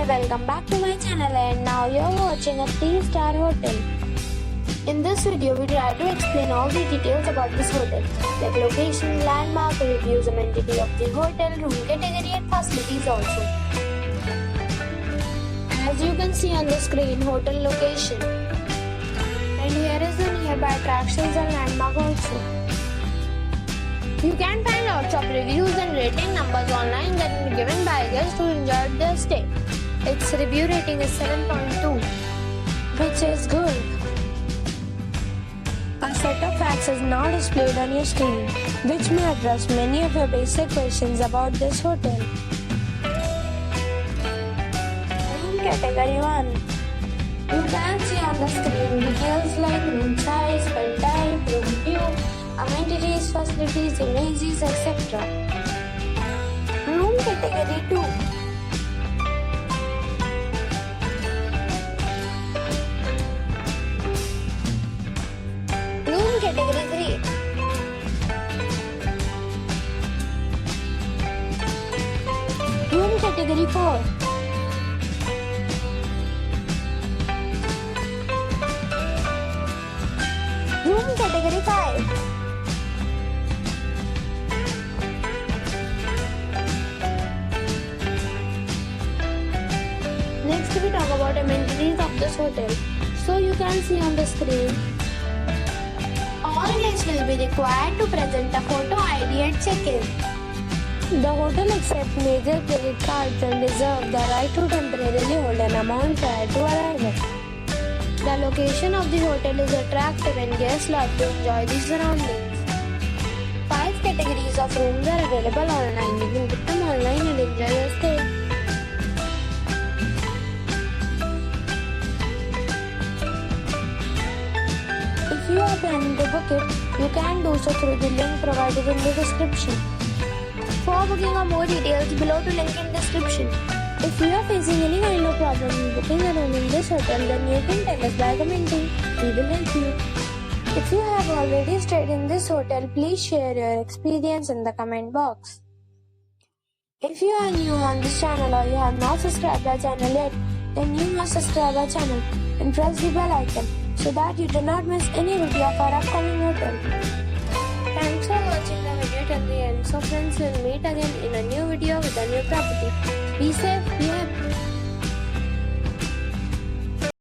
Hi, welcome back to my channel, and now you're watching a 3-star hotel. In this video, we try to explain all the details about this hotel, like location, landmark, reviews, amenity of the hotel, room category and facilities also. As you can see on the screen, hotel location. And here is the nearby attractions and landmark also. You can find lots of reviews and rating numbers online that are given by guests who enjoyed their stay. Its review rating is 7.2, which is good. A set of facts is now displayed on your screen, which may address many of your basic questions about this hotel. Room category 1. You can see on the screen details like room size, bed type, room view, amenities, facilities, images, etc. Room category 2. Room category 3. Room category 4. Room category 5. Next we talk about amenities of this hotel. So you can see on the screen, all guests will be required to present a photo ID at check-in. The hotel accepts major credit cards and reserves the right to temporarily hold an amount prior to arrival. The location of the hotel is attractive and guests love to enjoy the surroundings. 5 categories of rooms are available online. You can book them online and enjoy your stay. If you are planning to book it, you can do so through the link provided in the description. For booking or more details, below the link in description. If you are facing any kind of problem in booking a room in this hotel, then you can tell us by commenting. We will help you. If you have already stayed in this hotel, please share your experience in the comment box. If you are new on this channel or you have not subscribed our channel yet, then you must subscribe our channel and press the bell icon so that you do not miss any video of our upcoming hotel. Thanks for watching the video till the end. So friends, will meet again in a new video with a new property. Be safe, be happy.